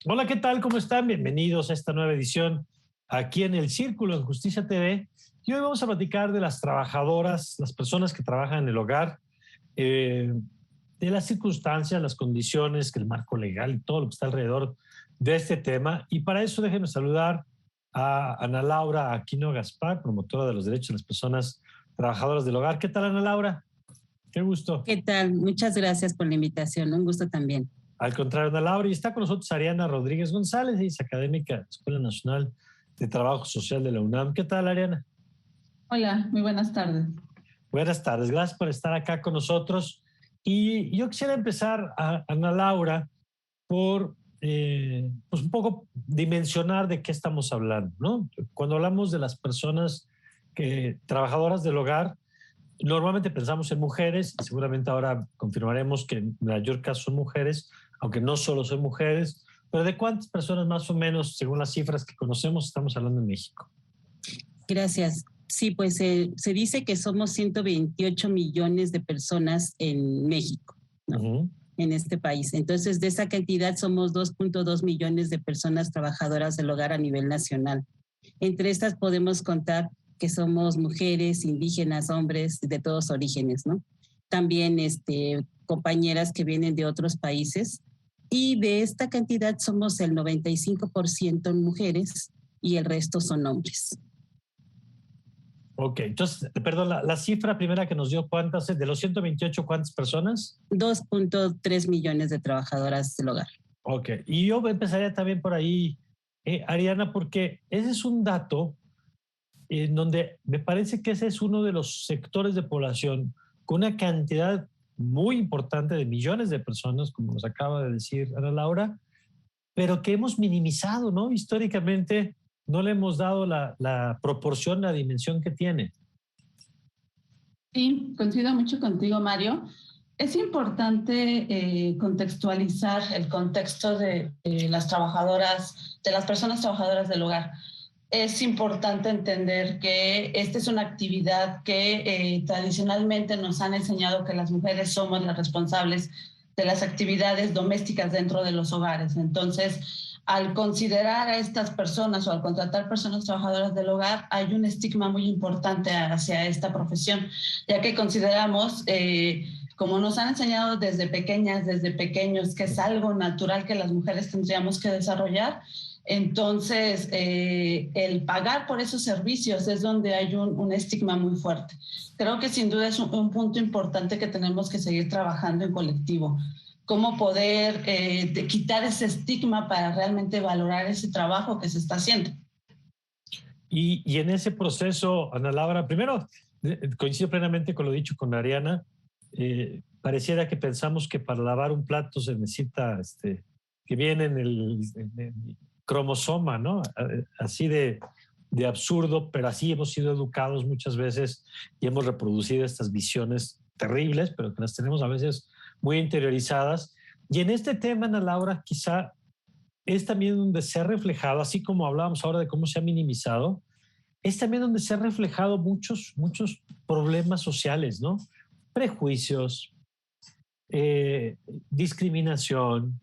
Hola, ¿qué tal? ¿Cómo están? Bienvenidos a esta nueva edición aquí en el Círculo de Justicia TV. Y hoy vamos a platicar de las trabajadoras, las personas que trabajan en el hogar, eh, de las circunstancias, las condiciones, que el marco legal y todo lo que está alrededor de este tema. Y para eso déjenme saludar a Ana Laura Aquino Gaspar, promotora de los derechos de las personas trabajadoras del hogar. ¿Qué tal, Ana Laura? Qué gusto. ¿Qué tal? Muchas gracias por la invitación. Un gusto también. Al contrario, Ana Laura, y está con nosotros Ariana Rodríguez González, es académica de la Escuela Nacional de Trabajo Social de la UNAM. ¿Qué tal, Ariana? Hola, muy buenas tardes. Buenas tardes, gracias por estar acá con nosotros. Y yo quisiera empezar, Ana Laura, por pues un poco dimensionar de qué estamos hablando, ¿no? Cuando hablamos de las personas trabajadoras del hogar, normalmente pensamos en mujeres, y seguramente ahora confirmaremos que en mayor caso son mujeres, aunque no solo son mujeres, pero ¿de cuántas personas más o menos, según las cifras que conocemos, estamos hablando en México? Gracias. Sí, pues se dice que somos 128 millones de personas en México, ¿no? En este país. Entonces, de esa cantidad somos 2.2 millones de personas trabajadoras del hogar a nivel nacional. Entre estas podemos contar que somos mujeres, indígenas, hombres, de todos orígenes, ¿no? También compañeras que vienen de otros países. Y de esta cantidad somos el 95% mujeres y el resto son hombres. Ok, entonces, perdón, la cifra primera que nos dio, ¿cuántas? De los 128, ¿cuántas personas? 2.3 millones de trabajadoras del hogar. Ok, y yo empezaría también por ahí, Ariana, porque ese es un dato en donde me parece que ese es uno de los sectores de población con una cantidad muy importante de millones de personas, como nos acaba de decir Ana Laura, pero que hemos minimizado, ¿no? Históricamente no le hemos dado la proporción, la dimensión que tiene. Sí, coincido mucho contigo, Mario. Es importante contextualizar el contexto de las trabajadoras, de las personas trabajadoras del hogar. Es importante entender que esta es una actividad que tradicionalmente nos han enseñado que las mujeres somos las responsables de las actividades domésticas dentro de los hogares. Entonces, al considerar a estas personas o al contratar personas trabajadoras del hogar, hay un estigma muy importante hacia esta profesión, ya que consideramos, como nos han enseñado desde pequeñas, desde pequeños, que es algo natural que las mujeres tendríamos que desarrollar. Entonces, el pagar por esos servicios es donde hay un estigma muy fuerte. Creo que sin duda es un punto importante que tenemos que seguir trabajando en colectivo. Cómo poder quitar ese estigma para realmente valorar ese trabajo que se está haciendo. Y en ese proceso, Ana Laura, primero, coincido plenamente con lo dicho con Ariana, pareciera que pensamos que para lavar un plato se necesita que viene en el cromosoma, ¿no? Así de absurdo, pero así hemos sido educados muchas veces y hemos reproducido estas visiones terribles, pero que las tenemos a veces muy interiorizadas. Y en este tema, Ana Laura, quizá es también donde se ha reflejado, así como hablábamos ahora de cómo se ha minimizado, es también donde se han reflejado muchos problemas sociales, ¿no? Prejuicios, discriminación,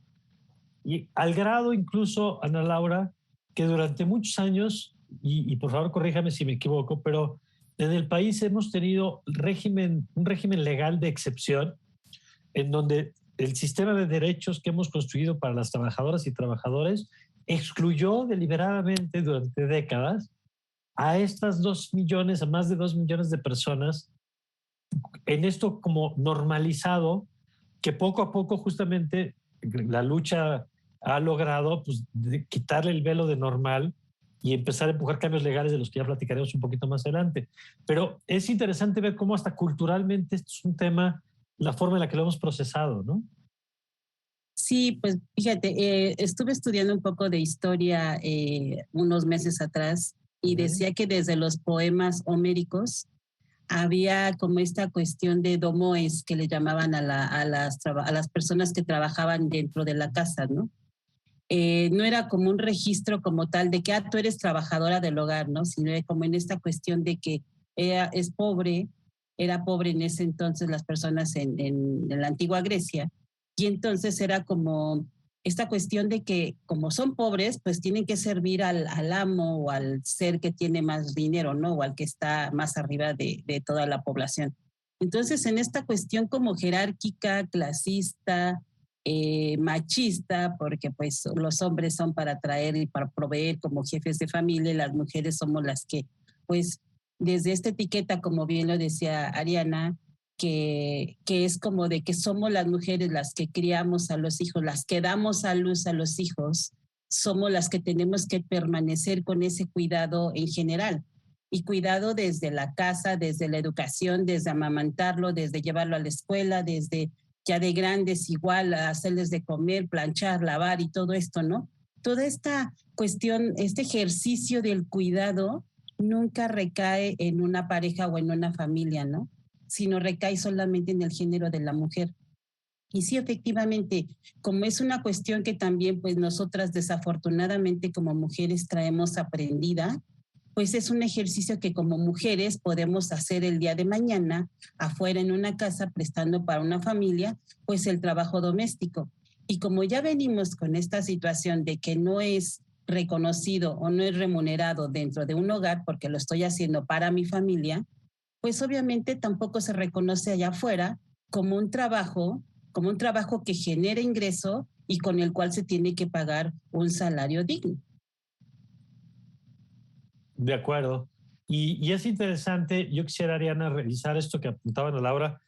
y al grado incluso, Ana Laura, que durante muchos años, y por favor corríjame si me equivoco, pero en el país hemos tenido un régimen legal de excepción en donde el sistema de derechos que hemos construido para las trabajadoras y trabajadores excluyó deliberadamente durante décadas a estas 2 millones, a más de 2 millones de personas, en esto como normalizado, que poco a poco justamente la lucha ha logrado pues, quitarle el velo de normal y empezar a empujar cambios legales de los que ya platicaremos un poquito más adelante. Pero es interesante ver cómo hasta culturalmente esto es un tema, la forma en la que lo hemos procesado, ¿no? Sí, pues fíjate, estuve estudiando un poco de historia unos meses atrás y decía que desde los poemas homéricos había como esta cuestión de domoes que le llamaban a las personas que trabajaban dentro de la casa, ¿no? No era como un registro como tal de que tú eres trabajadora del hogar, ¿no? Sino como en esta cuestión de que era pobre en ese entonces las personas en la antigua Grecia, y entonces era como esta cuestión de que como son pobres, pues tienen que servir al amo o al ser que tiene más dinero, ¿no? O al que está más arriba de toda la población. Entonces, en esta cuestión como jerárquica, clasista, machista, porque pues los hombres son para traer y para proveer como jefes de familia, y las mujeres somos las que, pues, desde esta etiqueta, como bien lo decía Ariana, que es como de que somos las mujeres las que criamos a los hijos, las que damos a luz a los hijos, somos las que tenemos que permanecer con ese cuidado en general. Y cuidado desde la casa, desde la educación, desde amamantarlo, desde llevarlo a la escuela, desde ya de grandes igual, hacerles de comer, planchar, lavar y todo esto, ¿no? Toda esta cuestión, este ejercicio del cuidado nunca recae en una pareja o en una familia, ¿no? Sino recae solamente en el género de la mujer. Y sí, efectivamente, como es una cuestión que también pues nosotras desafortunadamente como mujeres traemos aprendida, pues es un ejercicio que como mujeres podemos hacer el día de mañana afuera en una casa prestando para una familia, pues el trabajo doméstico. Y como ya venimos con esta situación de que no es reconocido o no es remunerado dentro de un hogar porque lo estoy haciendo para mi familia, pues obviamente tampoco se reconoce allá afuera como un trabajo que genera ingreso y con el cual se tiene que pagar un salario digno. De acuerdo. Y es interesante, yo quisiera, Ariana, revisar esto que apuntaban a Laura,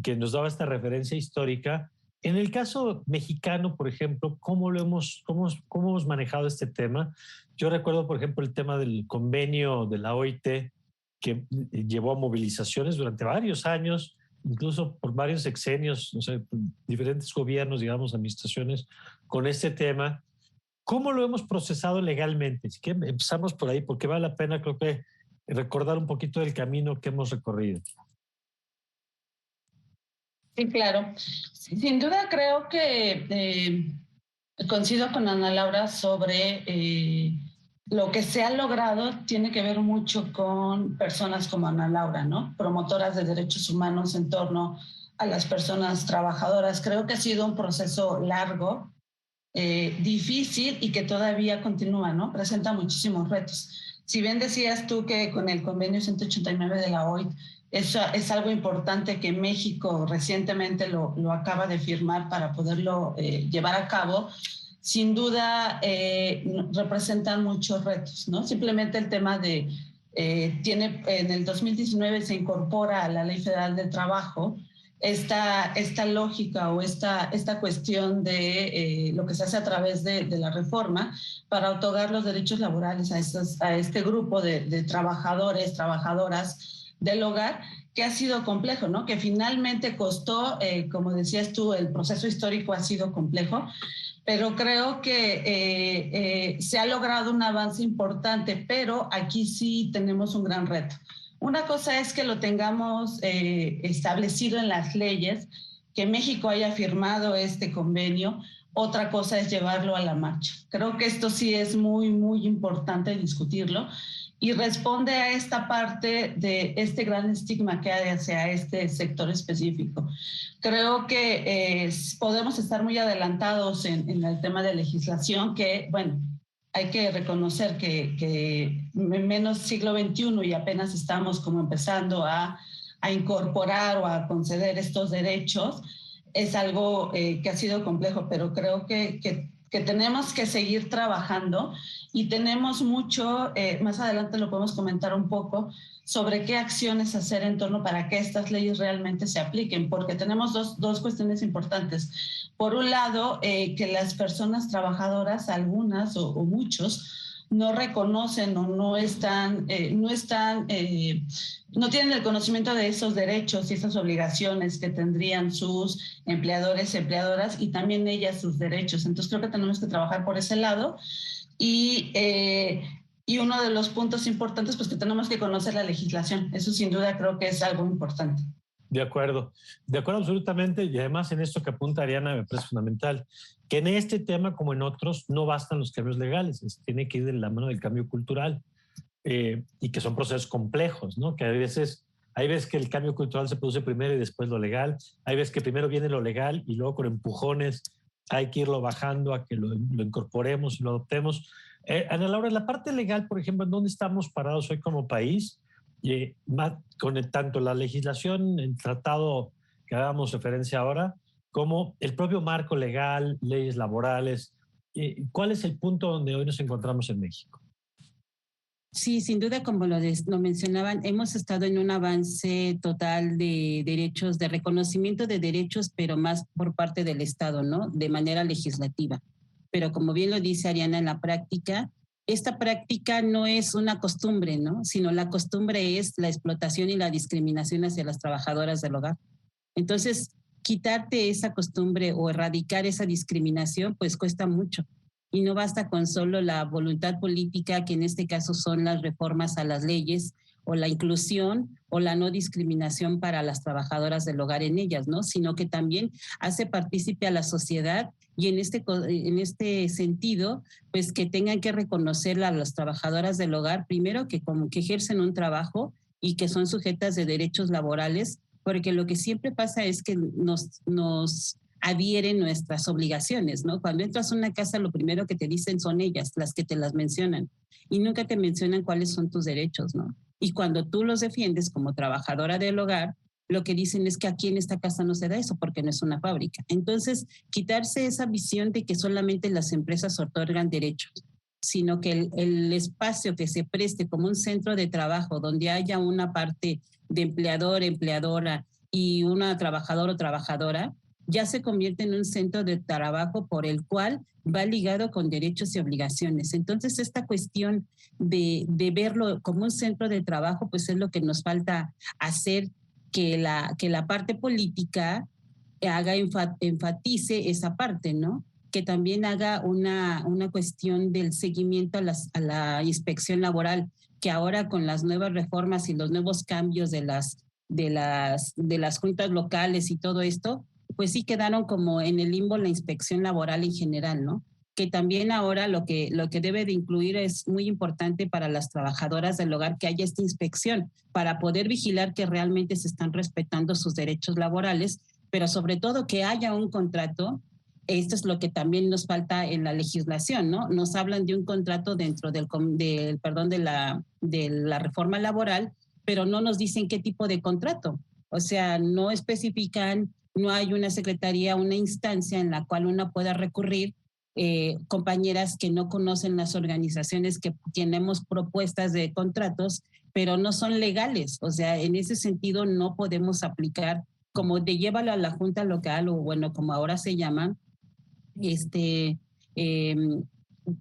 que nos daba esta referencia histórica. En el caso mexicano, por ejemplo, ¿cómo hemos manejado este tema? Yo recuerdo, por ejemplo, el tema del convenio de la OIT, que llevó a movilizaciones durante varios años, incluso por varios sexenios, o sea, diferentes gobiernos, digamos, administraciones, con este tema. ¿Cómo lo hemos procesado legalmente? Así que empezamos por ahí, porque vale la pena, creo que, recordar un poquito del camino que hemos recorrido. Sí, claro. Sin duda creo que coincido con Ana Laura sobre lo que se ha logrado tiene que ver mucho con personas como Ana Laura, ¿no? Promotoras de derechos humanos en torno a las personas trabajadoras. Creo que ha sido un proceso largo, difícil y que todavía continúa, ¿no? Presenta muchísimos retos. Si bien decías tú que con el convenio 189 de la OIT eso es algo importante que México recientemente lo acaba de firmar para poderlo llevar a cabo, sin duda representan muchos retos, ¿no? Simplemente el tema de, en el 2019 se incorpora a la Ley Federal del Trabajo esta lógica o esta cuestión de lo que se hace a través de la reforma para otorgar los derechos laborales a este grupo de trabajadores, trabajadoras del hogar, que ha sido complejo, ¿no? Que finalmente costó, como decías tú, el proceso histórico ha sido complejo, pero creo que se ha logrado un avance importante, pero aquí sí tenemos un gran reto. Una cosa es que lo tengamos establecido en las leyes, que México haya firmado este convenio. Otra cosa es llevarlo a la marcha. Creo que esto sí es muy, muy importante discutirlo y responde a esta parte de este gran estigma que hay hacia este sector específico. Creo que podemos estar muy adelantados en el tema de legislación que, bueno, hay que reconocer que en menos siglo XXI y apenas estamos como empezando a incorporar o a conceder estos derechos, es algo que ha sido complejo, pero creo que tenemos que seguir trabajando y tenemos mucho, más adelante lo podemos comentar un poco, sobre qué acciones hacer en torno para que estas leyes realmente se apliquen, porque tenemos dos cuestiones importantes. Por un lado, que las personas trabajadoras, algunas o muchos, no reconocen o no tienen el conocimiento de esos derechos y esas obligaciones que tendrían sus empleadores, empleadoras y también ellas sus derechos. Entonces creo que tenemos que trabajar por ese lado y uno de los puntos importantes, pues que tenemos que conocer la legislación. Eso sin duda creo que es algo importante. De acuerdo absolutamente. Y además en esto que apunta Ariana me parece fundamental, que en este tema como en otros no bastan los cambios legales, tiene que ir de la mano del cambio cultural y que son procesos complejos, ¿no? Que hay veces que el cambio cultural se produce primero y después lo legal, hay veces que primero viene lo legal y luego con empujones hay que irlo bajando a que lo incorporemos y lo adoptemos. Ana Laura, en la parte legal, por ejemplo, ¿en dónde estamos parados hoy como país? Con tanto la legislación, el tratado que hagamos referencia ahora, como el propio marco legal, leyes laborales. ¿Cuál es el punto donde hoy nos encontramos en México? Sí, sin duda, como lo mencionaban, hemos estado en un avance total de derechos, de reconocimiento de derechos, pero más por parte del Estado, ¿no? De manera legislativa. Pero como bien lo dice Ariana, en la práctica, esta práctica no es una costumbre, ¿no? Sino la costumbre es la explotación y la discriminación hacia las trabajadoras del hogar. Entonces, quitarte esa costumbre o erradicar esa discriminación, pues cuesta mucho. Y no basta con solo la voluntad política, que en este caso son las reformas a las leyes o la inclusión o la no discriminación para las trabajadoras del hogar en ellas, ¿no? Sino que también hace partícipe a la sociedad y en este sentido, pues que tengan que reconocer a las trabajadoras del hogar, primero que como que ejercen un trabajo y que son sujetas de derechos laborales, porque lo que siempre pasa es que nos adhieren nuestras obligaciones, ¿no? Cuando entras a una casa, lo primero que te dicen son ellas, las que te las mencionan, y nunca te mencionan cuáles son tus derechos, ¿no? Y cuando tú los defiendes como trabajadora del hogar, lo que dicen es que aquí en esta casa no se da eso porque no es una fábrica. Entonces, quitarse esa visión de que solamente las empresas otorgan derechos, sino que el espacio que se preste como un centro de trabajo donde haya una parte de empleador, empleadora y una trabajador o trabajadora, ya se convierte en un centro de trabajo por el cual va ligado con derechos y obligaciones. Entonces, esta cuestión de verlo como un centro de trabajo, pues es lo que nos falta hacer, que la parte política enfatice esa parte, ¿no? Que también haga una cuestión del seguimiento a la inspección laboral, que ahora con las nuevas reformas y los nuevos cambios de las juntas locales y todo esto, pues sí quedaron como en el limbo la inspección laboral en general, ¿no? Que también ahora lo que debe de incluir es muy importante para las trabajadoras del hogar que haya esta inspección para poder vigilar que realmente se están respetando sus derechos laborales, pero sobre todo que haya un contrato. Esto es lo que también nos falta en la legislación, ¿no? Nos hablan de un contrato dentro de la reforma laboral, pero no nos dicen qué tipo de contrato. O sea, no especifican, no hay una secretaría, una instancia en la cual uno pueda recurrir. Compañeras que no conocen las organizaciones que tenemos propuestas de contratos, pero no son legales. O sea, en ese sentido no podemos aplicar como de llévalo a la junta local o bueno, como ahora se llama,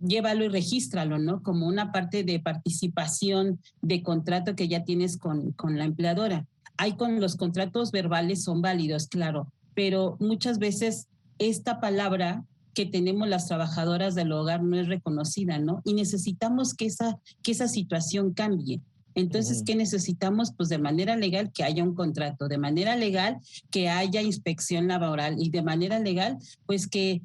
llévalo y regístralo, ¿no? Como una parte de participación de contrato que ya tienes con la empleadora. Hay con los contratos verbales son válidos, claro, pero muchas veces esta palabra que tenemos las trabajadoras del hogar no es reconocida, ¿no? Y necesitamos que esa situación cambie. Entonces, ¿qué necesitamos? Pues de manera legal que haya un contrato, de manera legal que haya inspección laboral y de manera legal, pues que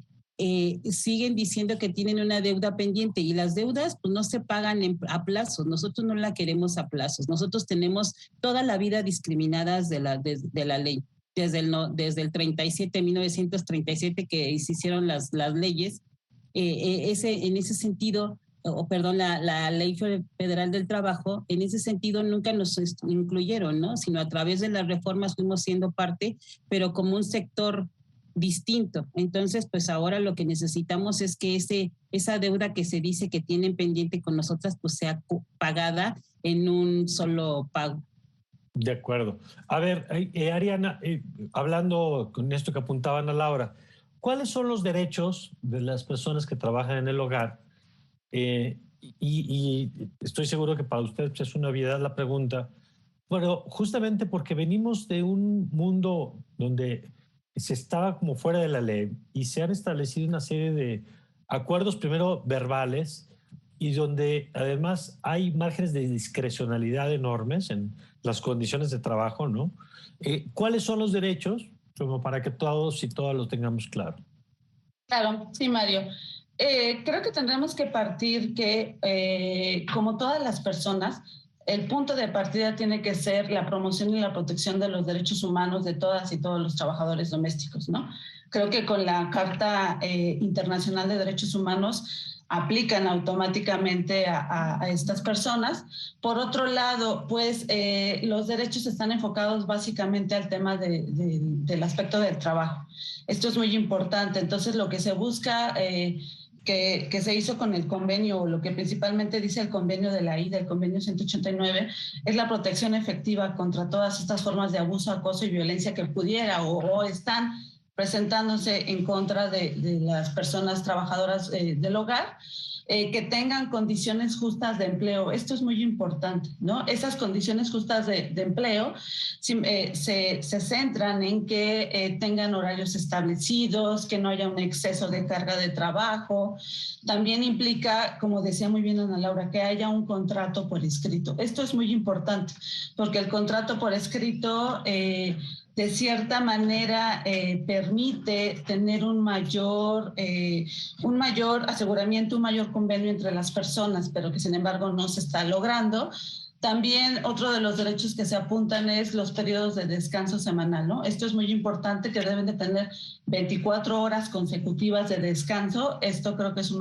siguen diciendo que tienen una deuda pendiente y las deudas pues no se pagan a plazos. Nosotros no la queremos a plazos. Nosotros tenemos toda la vida discriminadas de la ley. Desde el 37, 1937 que se hicieron las leyes, en ese sentido, la Ley Federal del Trabajo, en ese sentido nunca nos incluyeron, ¿no? Sino a través de las reformas fuimos siendo parte, pero como un sector distinto. Entonces, pues ahora lo que necesitamos es que esa deuda que se dice que tienen pendiente con nosotras, pues sea pagada en un solo pago. De acuerdo. A ver, Ariana, hablando con esto que apuntaba Ana Laura, ¿cuáles son los derechos de las personas que trabajan en el hogar? Y estoy seguro que para usted es una obviedad la pregunta, pero justamente porque venimos de un mundo donde se estaba como fuera de la ley y se han establecido una serie de acuerdos, primero verbales, y donde además hay márgenes de discrecionalidad enormes en las condiciones de trabajo, ¿no? ¿Cuáles son los derechos? Como para que todos y todas lo tengamos claro. Claro, sí, Mario. Creo que tendremos que partir que, como todas las personas, el punto de partida tiene que ser la promoción y la protección de los derechos humanos de todas y todos los trabajadores domésticos, ¿no? creo que con la Carta Internacional de Derechos Humanos aplican automáticamente a estas personas. Por otro lado, pues los derechos están enfocados básicamente al tema del aspecto del trabajo. Esto es muy importante. Entonces, lo que se busca, que se hizo con el convenio, o lo que principalmente dice el convenio de la AIDA, el convenio 189, es la protección efectiva contra todas estas formas de abuso, acoso y violencia que pudiera o están presentándose en contra de las personas trabajadoras del hogar, que tengan condiciones justas de empleo. Esto es muy importante, ¿no? Esas condiciones justas de empleo se centran en que tengan horarios establecidos, que no haya un exceso de carga de trabajo. También implica, como decía muy bien Ana Laura, que haya un contrato por escrito. Esto es muy importante, porque el contrato por escrito de cierta manera permite tener un mayor aseguramiento, un mayor convenio entre las personas, pero que sin embargo no se está logrando. También otro de los derechos que se apuntan es los periodos de descanso semanal, ¿no? Esto es muy importante, que deben de tener 24 horas consecutivas de descanso. Esto creo que es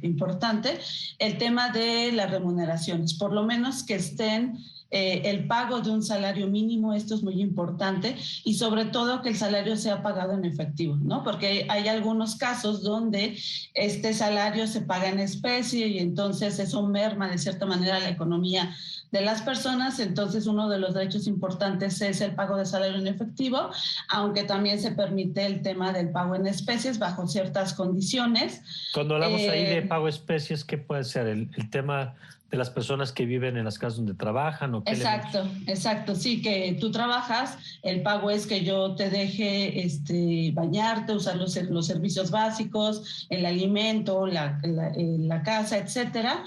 importante. El tema de las remuneraciones, por lo menos que estén el pago de un salario mínimo. Esto es muy importante, y sobre todo que el salario sea pagado en efectivo, ¿no? Porque hay algunos casos donde este salario se paga en especie y entonces eso merma de cierta manera la economía de las personas. Entonces, uno de los derechos importantes es el pago de salario en efectivo, aunque también se permite el tema del pago en especies bajo ciertas condiciones. Cuando hablamos ahí de pago especies, ¿qué puede ser? ¿El tema de las personas que viven en las casas donde trabajan? ¿O qué exacto. Sí, que tú trabajas, el pago es que yo te deje bañarte, usar los servicios básicos, el alimento, la casa, etcétera.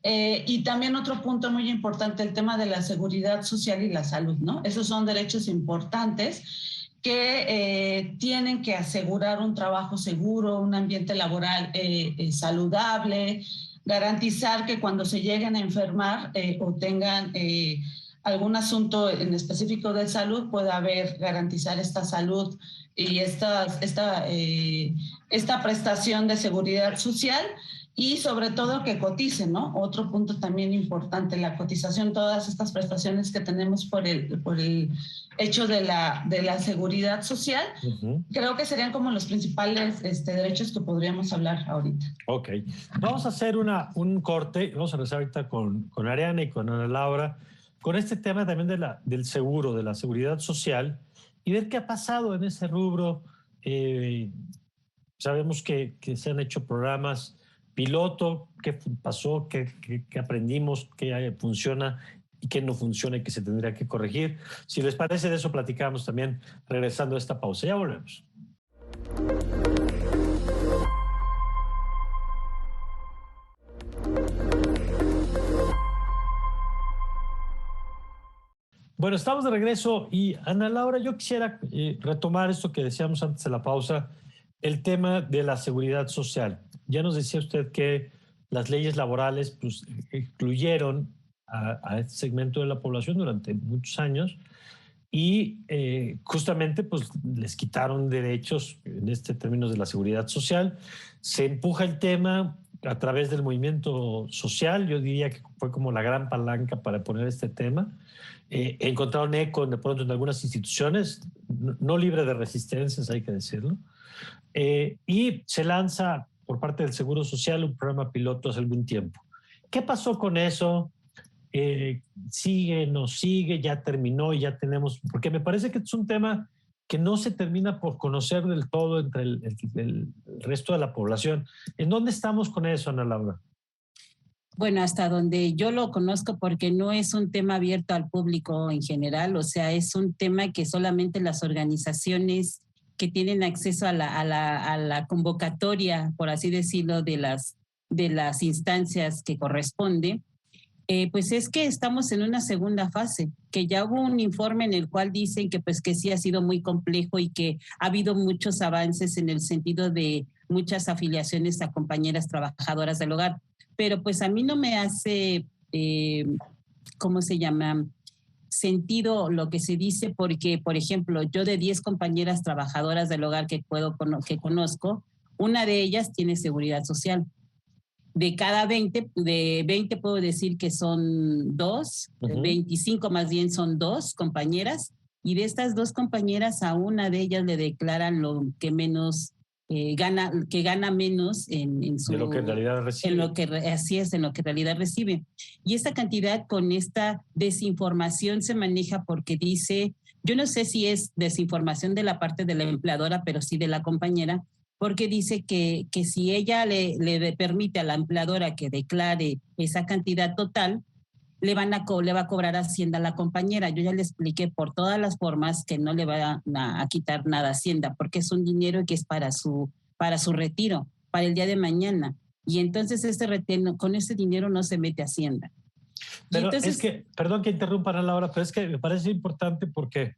Y también otro punto muy importante, el tema de la seguridad social y la salud, ¿no? Esos son derechos importantes que tienen que asegurar un trabajo seguro, un ambiente laboral saludable, garantizar que cuando se lleguen a enfermar o tengan algún asunto en específico de salud, pueda garantizar esta salud y esta prestación de seguridad social. Y sobre todo que coticen, ¿no? Otro punto también importante, la cotización, todas estas prestaciones que tenemos por el hecho de la seguridad social. Uh-huh. Creo que serían como los principales derechos que podríamos hablar ahorita. Ok. Vamos a hacer un corte. Vamos a regresar ahorita con Ariana y con Ana Laura, con este tema también del seguro, de la seguridad social, y ver qué ha pasado en ese rubro. Sabemos que se han hecho programas piloto, qué pasó, qué aprendimos, qué funciona y qué no funciona y qué se tendría que corregir. Si les parece, de eso platicamos también regresando a esta pausa. Ya volvemos. Bueno, estamos de regreso y Ana Laura, yo quisiera retomar esto que decíamos antes de la pausa, el tema de la seguridad social. Ya nos decía usted que las leyes laborales pues, excluyeron a este segmento de la población durante muchos años y justamente pues, les quitaron derechos en términos de la seguridad social. Se empuja el tema a través del movimiento social. Yo diría que fue como la gran palanca para poner este tema. Encontraron eco de pronto en algunas instituciones, no libre de resistencias, hay que decirlo. Y se lanza por parte del Seguro Social un programa piloto hace algún tiempo. ¿Qué pasó con eso? ¿Sigue, no sigue? ¿Ya terminó y ya tenemos? Porque me parece que es un tema que no se termina por conocer del todo entre el resto de la población. ¿En dónde estamos con eso, Ana Laura? Bueno, hasta donde yo lo conozco, porque no es un tema abierto al público en general, o sea, es un tema que solamente las organizaciones que tienen acceso a la convocatoria, por así decirlo, de las instancias que corresponde, pues es que estamos en una segunda fase, que ya hubo un informe en el cual dicen que pues que sí ha sido muy complejo y que ha habido muchos avances en el sentido de muchas afiliaciones a compañeras trabajadoras del hogar, pero pues a mí no me hace, ¿cómo se llama?, sentido lo que se dice porque, por ejemplo, yo de 10 compañeras trabajadoras del hogar que conozco, una de ellas tiene seguridad social. De cada 20 puedo decir que son 2, 25 más bien son 2 compañeras, y de estas 2 compañeras a una de ellas le declaran lo que menos gana menos en su... De lo que en realidad recibe. Así es, en lo que en realidad recibe. Y esta cantidad con esta desinformación se maneja porque dice, yo no sé si es desinformación de la parte de la empleadora, pero sí de la compañera, porque dice que si ella le permite a la empleadora que declare esa cantidad total, le va a cobrar Hacienda a la compañera. Yo ya le expliqué por todas las formas que no le va a quitar nada a Hacienda, porque es un dinero que es para su retiro, para el día de mañana. Y entonces con ese dinero no se mete a Hacienda. Pero entonces, es que, perdón que interrumpa, Ana Laura, pero es que me parece importante porque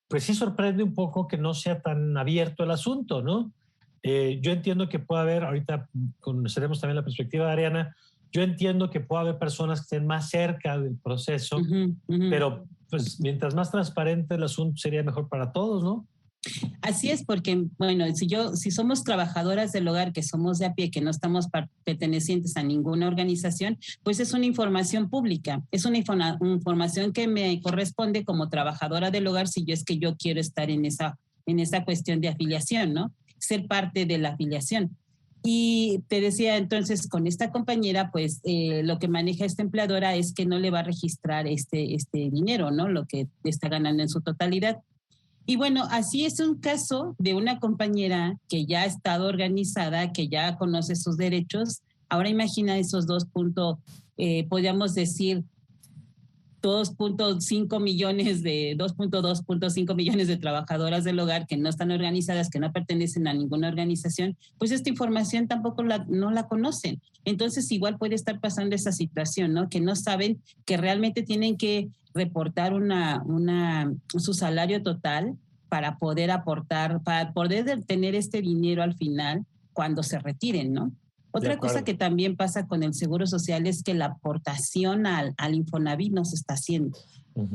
pues sí sorprende un poco que no sea tan abierto el asunto, ¿no? Yo entiendo que puede haber, ahorita conoceremos también la perspectiva de Ariana, yo entiendo que puede haber personas que estén más cerca del proceso, pero pues mientras más transparente el asunto sería mejor para todos, ¿no? Así es, porque, bueno, si somos trabajadoras del hogar, que somos de a pie, que no estamos pertenecientes a ninguna organización, pues es una información pública, es una información que me corresponde como trabajadora del hogar si yo quiero estar en esa cuestión de afiliación, ¿no? Ser parte de la afiliación. Y te decía, entonces, con esta compañera, pues lo que maneja esta empleadora es que no le va a registrar este dinero, ¿no? Lo que está ganando en su totalidad. Y bueno, así es un caso de una compañera que ya ha estado organizada, que ya conoce sus derechos. Ahora imagina esos podríamos decir, 2.5 millones de 2.5 millones de trabajadoras del hogar que no están organizadas, que no pertenecen a ninguna organización, pues esta información tampoco no la conocen. Entonces igual puede estar pasando esa situación, ¿no? Que no saben que realmente tienen que reportar su salario total para poder aportar, para poder tener este dinero al final cuando se retiren, ¿no? Otra cosa que también pasa con el Seguro Social es que la aportación al Infonavit no se está haciendo.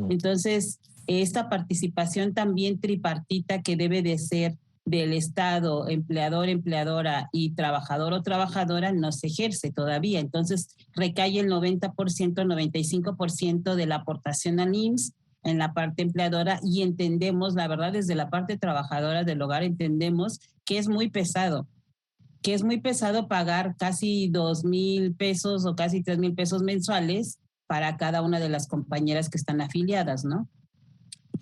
Entonces, esta participación también tripartita que debe de ser del Estado, empleador, empleadora y trabajador o trabajadora no se ejerce todavía. Entonces, recae el 90%, 95% de la aportación al IMSS en la parte empleadora y entendemos, la verdad, desde la parte trabajadora del hogar entendemos que es muy pesado pagar casi 2,000 pesos o casi 3,000 pesos mensuales para cada una de las compañeras que están afiliadas, ¿no?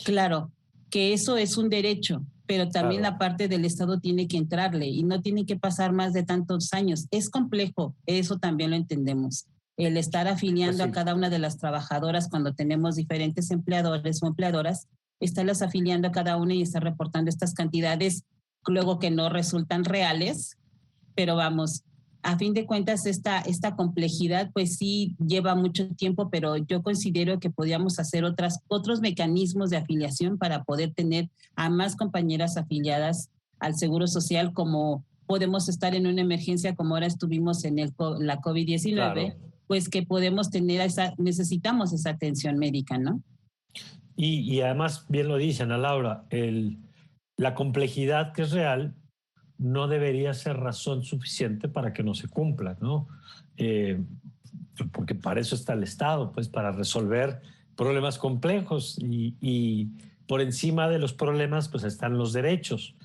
Claro, que eso es un derecho, pero también la parte del Estado tiene que entrarle y no tiene que pasar más de tantos años. Es complejo, eso también lo entendemos. El estar afiliando a cada una de las trabajadoras cuando tenemos diferentes empleadores o empleadoras, estarlas afiliando a cada una y estar reportando estas cantidades luego que no resultan reales. Pero vamos, a fin de cuentas esta complejidad pues sí lleva mucho tiempo, pero yo considero que podríamos hacer otros mecanismos de afiliación para poder tener a más compañeras afiliadas al Seguro Social, como podemos estar en una emergencia como ahora estuvimos en la COVID-19, pues que podemos tener necesitamos esa atención médica, ¿no? Y además, bien lo dice Ana Laura, la complejidad que es real no debería ser razón suficiente para que no se cumpla, ¿no? Porque para eso está el Estado, pues para resolver problemas complejos y por encima de los problemas pues están los derechos.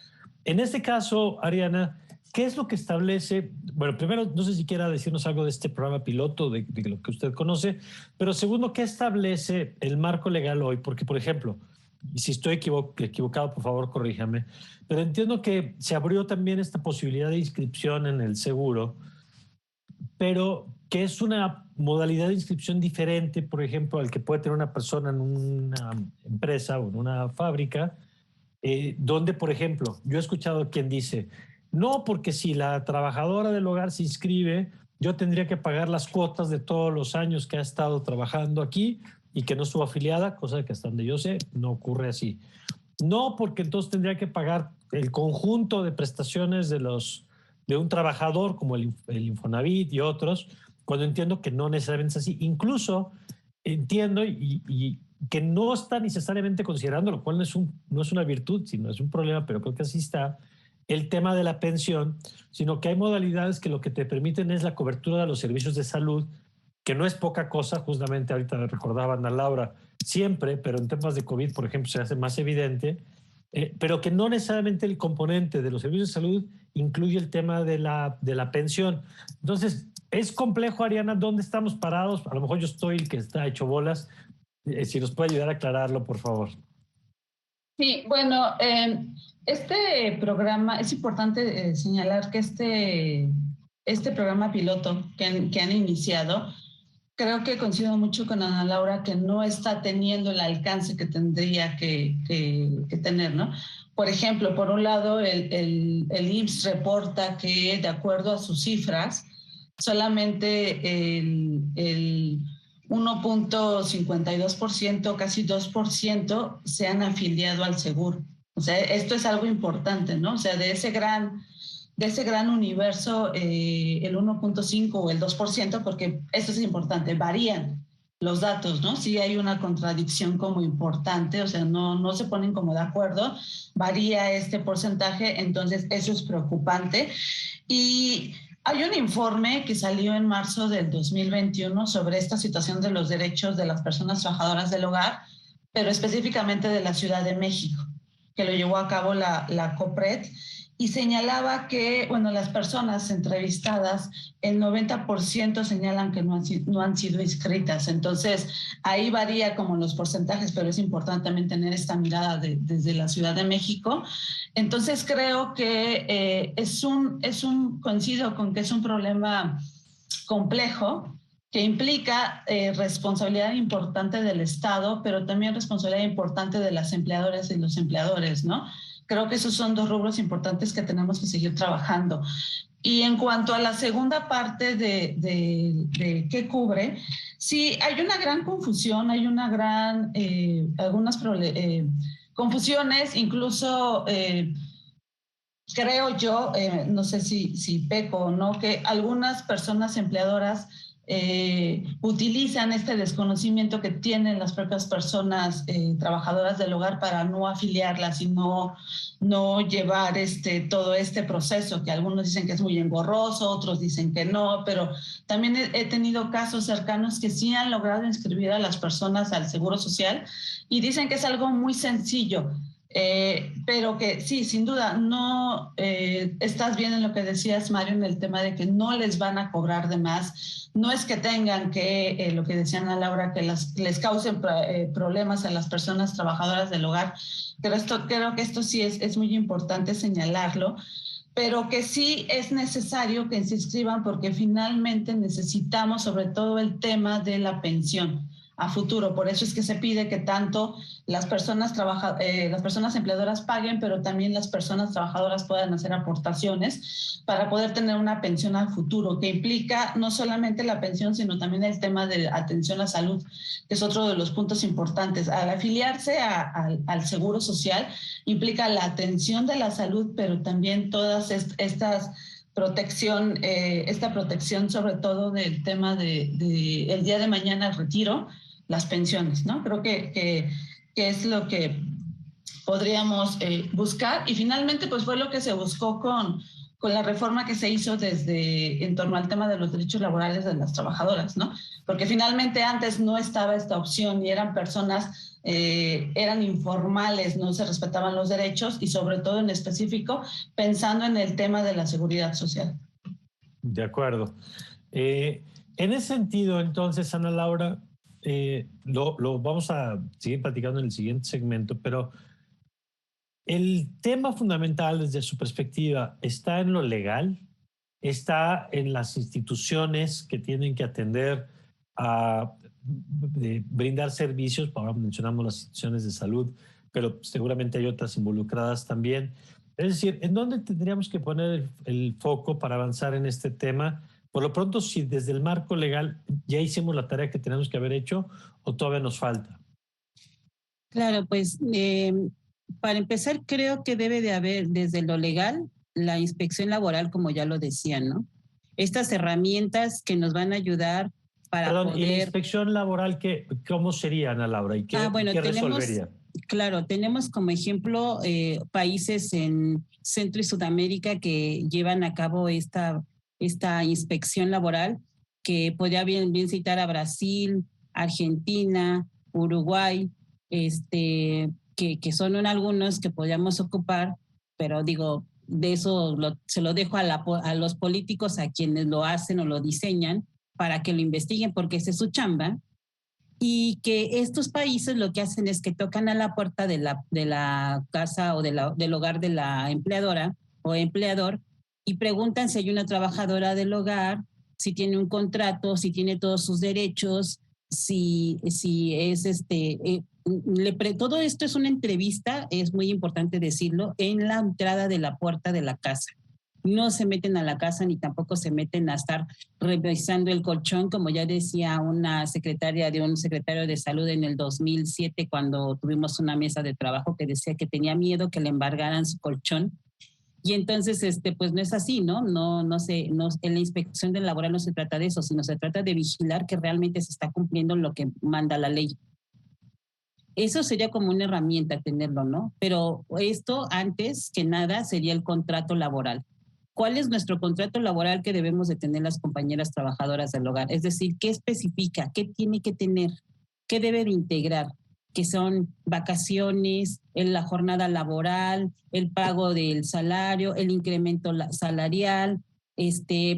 En este caso, Ariana, ¿qué es lo que establece? Bueno, primero, no sé si quiera decirnos algo de este programa piloto, de lo que usted conoce, pero segundo, ¿qué establece el marco legal hoy? Porque, por ejemplo, y si estoy equivocado, por favor, corríjame, pero entiendo que se abrió también esta posibilidad de inscripción en el seguro, pero que es una modalidad de inscripción diferente, por ejemplo, al que puede tener una persona en una empresa o en una fábrica, donde, por ejemplo, yo he escuchado quien dice, no, porque si la trabajadora del hogar se inscribe, yo tendría que pagar las cuotas de todos los años que ha estado trabajando aquí y que no estuvo afiliada, cosa que hasta donde yo sé no ocurre así. No, porque entonces tendría que pagar el conjunto de prestaciones de un trabajador como el Infonavit y otros, cuando entiendo que no necesariamente es así. Incluso entiendo y que no está necesariamente considerando, lo cual no es una virtud, sino es un problema, pero creo que así está, el tema de la pensión, sino que hay modalidades que lo que te permiten es la cobertura de los servicios de salud, que no es poca cosa. Justamente ahorita recordaba Ana Laura, siempre, pero en temas de COVID, por ejemplo, se hace más evidente, pero que no necesariamente el componente de los servicios de salud incluye el tema de la pensión. Entonces, es complejo, Ariana, ¿dónde estamos parados? A lo mejor yo estoy el que está hecho bolas. Si nos puede ayudar a aclararlo, por favor. Sí, bueno, este programa, es importante señalar que este programa piloto que han iniciado, creo que coincido mucho con Ana Laura que no está teniendo el alcance que tendría que tener, ¿no? Por ejemplo, por un lado, el IMSS reporta que, de acuerdo a sus cifras, solamente el 1.52%, casi 2%, se han afiliado al seguro. O sea, esto es algo importante, ¿no? O sea, de ese gran universo, el 1.5 o el 2%, porque esto es importante, varían los datos, ¿no? Sí hay una contradicción como importante, o sea, no se ponen como de acuerdo, varía este porcentaje, entonces eso es preocupante. Y hay un informe que salió en marzo del 2021 sobre esta situación de los derechos de las personas trabajadoras del hogar, pero específicamente de la Ciudad de México, que lo llevó a cabo la COPRED, y señalaba que, bueno, las personas entrevistadas, el 90% señalan que no han sido inscritas. Entonces, ahí varía como los porcentajes, pero es importante también tener esta mirada desde la Ciudad de México. Entonces, creo que coincido con que es un problema complejo, que implica responsabilidad importante del Estado, pero también responsabilidad importante de las empleadoras y los empleadores, ¿no? Creo que esos son dos rubros importantes que tenemos que seguir trabajando. Y en cuanto a la segunda parte de qué cubre, sí, hay una gran confusión, hay una gran, algunas confusiones, incluso creo yo, no sé si peco o no, que algunas personas empleadoras utilizan este desconocimiento que tienen las propias personas trabajadoras del hogar para no afiliarlas y no llevar todo este proceso, que algunos dicen que es muy engorroso, otros dicen que no, pero también he tenido casos cercanos que sí han logrado inscribir a las personas al Seguro Social y dicen que es algo muy sencillo. Pero que sí, sin duda, no estás bien en lo que decías, Mario, en el tema de que no les van a cobrar de más. No es que tengan que, lo que decía Ana Laura, que les causen problemas a las personas trabajadoras del hogar. Pero creo que esto sí es muy importante señalarlo, pero que sí es necesario que se inscriban porque finalmente necesitamos sobre todo el tema de la pensión a futuro. Por eso es que se pide que tanto las personas empleadoras paguen, pero también las personas trabajadoras puedan hacer aportaciones para poder tener una pensión al futuro, que implica no solamente la pensión, sino también el tema de atención a salud, que es otro de los puntos importantes. Al afiliarse al Seguro Social implica la atención de la salud, pero también todas estas esta protección sobre todo del tema de el día de mañana el retiro, las pensiones, ¿no? Creo que es lo que podríamos buscar y finalmente pues fue lo que se buscó con la reforma que se hizo en torno al tema de los derechos laborales de las trabajadoras, ¿no? Porque finalmente antes no estaba esta opción y eran personas, eran informales, no se respetaban los derechos y sobre todo en específico pensando en el tema de la seguridad social. De acuerdo. En ese sentido, entonces, Ana Laura, lo vamos a seguir platicando en el siguiente segmento, pero el tema fundamental desde su perspectiva está en lo legal, está en las instituciones que tienen que atender a brindar servicios. Ahora mencionamos las instituciones de salud, pero seguramente hay otras involucradas también. Es decir, ¿en dónde tendríamos que poner el foco para avanzar en este tema? Por lo pronto, si desde el marco legal ya hicimos la tarea que tenemos que haber hecho o todavía nos falta. Claro, pues para empezar creo que debe de haber desde lo legal la inspección laboral, como ya lo decían, ¿no? Estas herramientas que nos van a ayudar para Perdón, poder... ¿y la inspección laboral cómo sería, Ana Laura? ¿Y qué resolvería? Claro, tenemos como ejemplo países en Centro y Sudamérica que llevan a cabo esta inspección laboral, que podría bien citar a Brasil, Argentina, Uruguay, que son algunos que podríamos ocupar, pero digo, de eso se lo dejo a los políticos, a quienes lo hacen o lo diseñan, para que lo investiguen, porque esa es su chamba. Y que estos países lo que hacen es que tocan a la puerta de la casa o del hogar de la empleadora o empleador y preguntan si hay una trabajadora del hogar, si tiene un contrato, si tiene todos sus derechos, si es todo esto es una entrevista, es muy importante decirlo, en la entrada de la puerta de la casa. No se meten a la casa ni tampoco se meten a estar revisando el colchón, como ya decía una secretaria de un secretario de salud en el 2007 cuando tuvimos una mesa de trabajo, que decía que tenía miedo que le embargaran su colchón. Y entonces, pues no es así, ¿no? En la inspección del laboral no se trata de eso, sino se trata de vigilar que realmente se está cumpliendo lo que manda la ley. Eso sería como una herramienta tenerlo, ¿no? Pero esto, antes que nada, sería el contrato laboral. ¿Cuál es nuestro contrato laboral que debemos de tener las compañeras trabajadoras del hogar? Es decir, ¿qué especifica? ¿Qué tiene que tener? ¿Qué debe de integrar? Que son vacaciones, la jornada laboral, el pago del salario, el incremento salarial,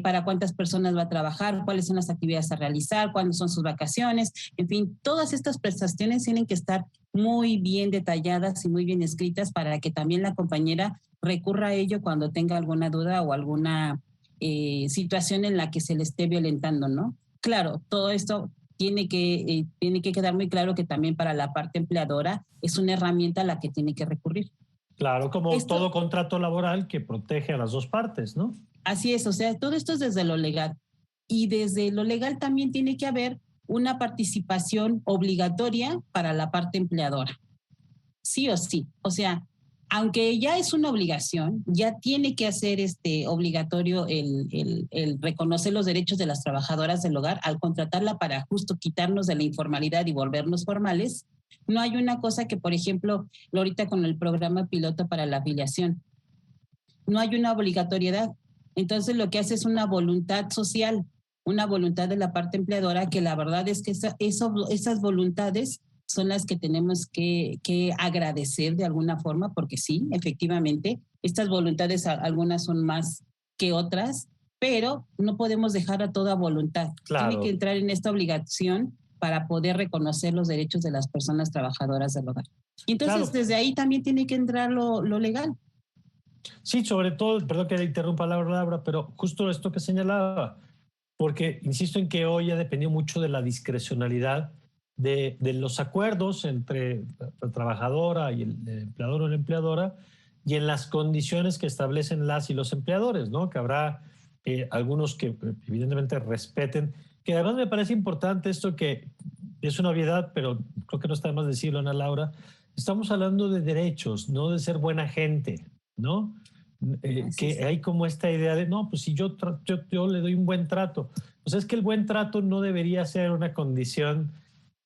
para cuántas personas va a trabajar, cuáles son las actividades a realizar, cuándo son sus vacaciones, en fin, todas estas prestaciones tienen que estar muy bien detalladas y muy bien escritas para que también la compañera recurra a ello cuando tenga alguna duda o alguna situación en la que se le esté violentando, ¿no? Claro, todo esto tiene que quedar muy claro que también para la parte empleadora es una herramienta a la que tiene que recurrir. Claro, como todo contrato laboral que protege a las dos partes, ¿no? Así es, o sea, todo esto es desde lo legal. Y desde lo legal también tiene que haber una participación obligatoria para la parte empleadora. Sí o sí. O sea, aunque ya es una obligación, ya tiene que hacer obligatorio el reconocer los derechos de las trabajadoras del hogar al contratarla para justo quitarnos de la informalidad y volvernos formales. No hay una cosa que, por ejemplo, ahorita con el programa piloto para la afiliación, no hay una obligatoriedad. Entonces lo que hace es una voluntad social, una voluntad de la parte empleadora, que la verdad es que esas voluntades son las que tenemos que agradecer de alguna forma, porque sí, efectivamente, estas voluntades algunas son más que otras, pero no podemos dejar a toda voluntad. Claro. Tiene que entrar en esta obligación para poder reconocer los derechos de las personas trabajadoras del hogar. Y entonces claro, desde ahí también tiene que entrar lo legal. Sí, sobre todo, perdón que le interrumpa la palabra, pero justo esto que señalaba, porque insisto en que hoy ha dependido mucho de la discrecionalidad de los acuerdos entre la trabajadora y el empleador o la empleadora y en las condiciones que establecen las y los empleadores, ¿no? Que habrá algunos que evidentemente respeten, que además me parece importante esto que es una obviedad, pero creo que no está de más decirlo, Ana Laura, estamos hablando de derechos, no de ser buena gente, ¿no? Que hay como esta idea de, no, pues si yo le doy un buen trato. Pues es que el buen trato no debería ser una condición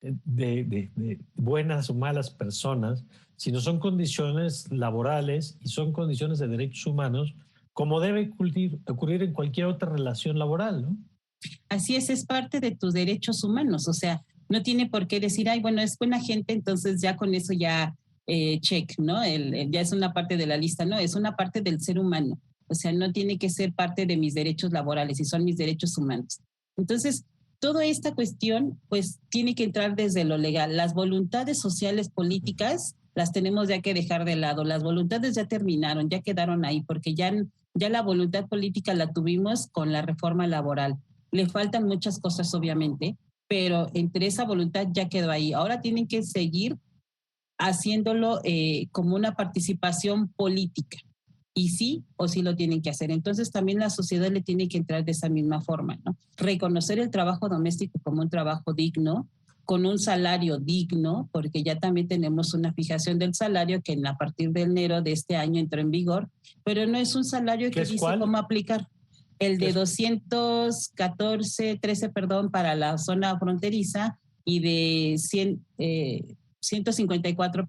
de buenas o malas personas, sino son condiciones laborales y son condiciones de derechos humanos, como debe ocurrir en cualquier otra relación laboral, ¿no? Así es parte de tus derechos humanos, o sea, no tiene por qué decir, ay, bueno, es buena gente, entonces ya con eso ya check, ¿no? Ya es una parte de la lista, no, es una parte del ser humano, o sea, no tiene que ser parte de mis derechos laborales y son mis derechos humanos. Entonces, toda esta cuestión, pues, tiene que entrar desde lo legal. Las voluntades sociales políticas las tenemos ya que dejar de lado. Las voluntades ya terminaron, ya quedaron ahí, porque ya la voluntad política la tuvimos con la reforma laboral. Le faltan muchas cosas, obviamente, pero entre esa voluntad ya quedó ahí. Ahora tienen que seguir haciéndolo como una participación política. Y sí o sí lo tienen que hacer. Entonces también la sociedad le tiene que entrar de esa misma forma, ¿no? Reconocer el trabajo doméstico como un trabajo digno, con un salario digno, porque ya también tenemos una fijación del salario que a partir de enero de este año entró en vigor, pero no es un salario que dice cómo aplicar. el de 213, para la zona fronteriza y de 154,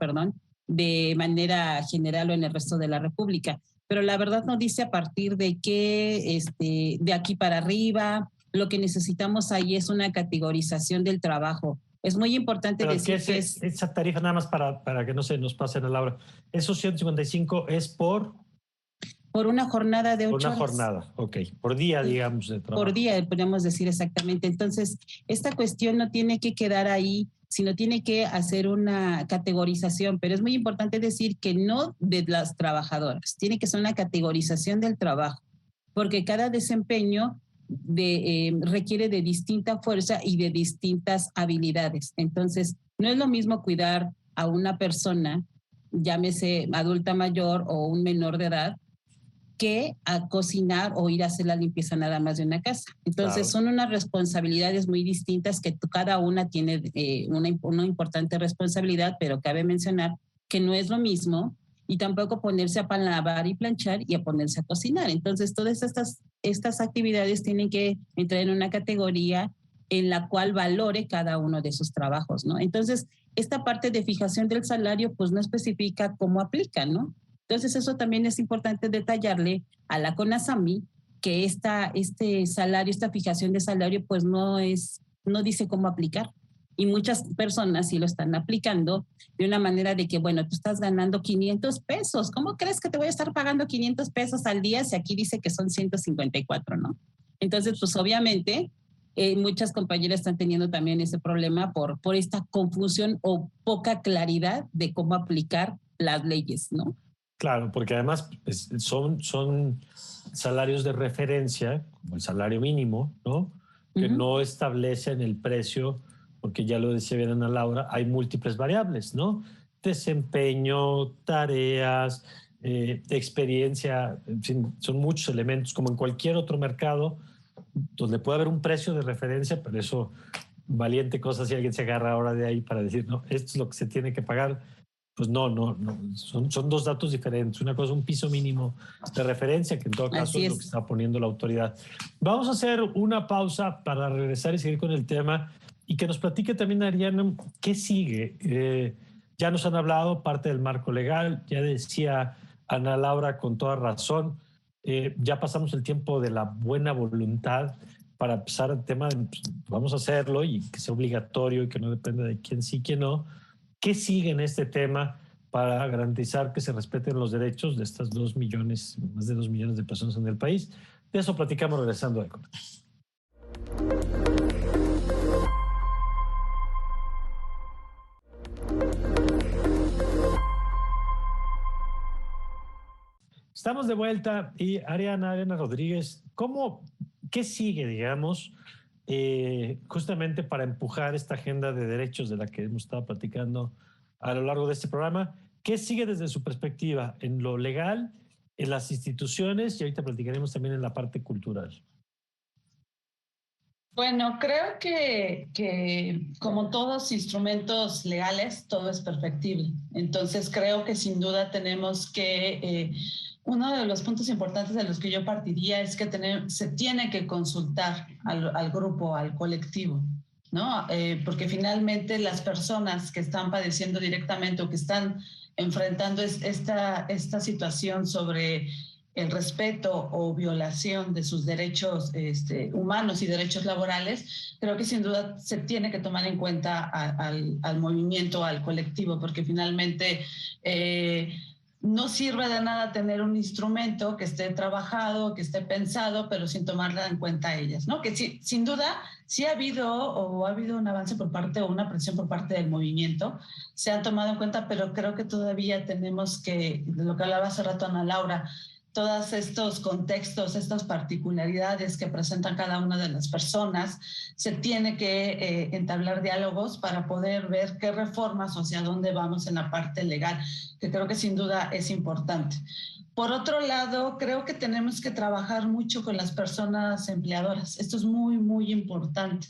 de manera general o en el resto de la República. Pero la verdad no dice a partir de qué, de aquí para arriba. Lo que necesitamos ahí es una categorización del trabajo. Es muy importante decir que esa tarifa, nada más para que no se nos pase la hora, esos 155 es por una jornada de 8 horas. Por una jornada, ok. Por día, digamos, de trabajo. Por día, podríamos decir exactamente. Entonces, esta cuestión no tiene que quedar ahí, sino tiene que hacer una categorización. Pero es muy importante decir que no de las trabajadoras, tiene que ser una categorización del trabajo, porque cada desempeño requiere de distinta fuerza y de distintas habilidades. Entonces, no es lo mismo cuidar a una persona, llámese adulta mayor o un menor de edad, que a cocinar o ir a hacer la limpieza nada más de una casa. Entonces, son unas responsabilidades muy distintas que cada una tiene una importante responsabilidad, pero cabe mencionar que no es lo mismo y tampoco ponerse a lavar y planchar y a ponerse a cocinar. Entonces, todas estas actividades tienen que entrar en una categoría en la cual valore cada uno de sus trabajos, ¿no? Entonces, esta parte de fijación del salario, pues no especifica cómo aplica, ¿no? Entonces, eso también es importante detallarle a la CONASAMI que este salario, esta fijación de salario, pues no dice cómo aplicar. Y muchas personas sí lo están aplicando de una manera de que, bueno, tú estás ganando 500 pesos. ¿Cómo crees que te voy a estar pagando 500 pesos al día si aquí dice que son 154, ¿no? Entonces, pues obviamente, muchas compañeras están teniendo también ese problema por esta confusión o poca claridad de cómo aplicar las leyes, ¿no? Claro, porque además son salarios de referencia, como el salario mínimo, ¿no? Que no establecen el precio, porque ya lo decía bien Ana Laura, hay múltiples variables, ¿no? Desempeño, tareas, experiencia, en fin, son muchos elementos, como en cualquier otro mercado, donde puede haber un precio de referencia, pero eso, valiente cosa si alguien se agarra ahora de ahí para decir, no, esto es lo que se tiene que pagar. Pues no, son dos datos diferentes. Una cosa es un piso mínimo de referencia, que en todo caso es lo que está poniendo la autoridad. Vamos a hacer una pausa para regresar y seguir con el tema y que nos platique también, Ariana, qué sigue. Ya nos han hablado parte del marco legal, ya decía Ana Laura con toda razón, ya pasamos el tiempo de la buena voluntad para empezar el tema de pues, vamos a hacerlo y que sea obligatorio y que no dependa de quién sí, quién no. ¿Qué sigue en este tema para garantizar que se respeten los derechos de estas más de 2 millones de personas en el país? De eso platicamos regresando de corte. Estamos de vuelta y Ariana Rodríguez, ¿qué sigue, digamos, justamente para empujar esta agenda de derechos de la que hemos estado platicando a lo largo de este programa? ¿Qué sigue desde su perspectiva en lo legal, en las instituciones y ahorita platicaremos también en la parte cultural? Bueno, creo que como todos instrumentos legales, todo es perfectible. Entonces creo que sin duda tenemos que... uno de los puntos importantes de los que yo partiría es que se tiene que consultar al grupo, al colectivo, ¿no? Porque finalmente las personas que están padeciendo directamente o que están enfrentando esta situación sobre el respeto o violación de sus derechos humanos y derechos laborales, creo que sin duda se tiene que tomar en cuenta al movimiento, al colectivo, porque finalmente... no sirve de nada tener un instrumento que esté trabajado, que esté pensado, pero sin tomarla en cuenta a ellas, ¿no? Que sí, sin duda sí ha habido un avance por parte o una presión por parte del movimiento, se han tomado en cuenta, pero creo que todavía tenemos que, de lo que hablaba hace rato Ana Laura, todos estos contextos, estas particularidades que presentan cada una de las personas, se tiene que entablar diálogos para poder ver qué reformas o hacia dónde vamos en la parte legal, que creo que sin duda es importante. Por otro lado, creo que tenemos que trabajar mucho con las personas empleadoras. Esto es muy, muy importante,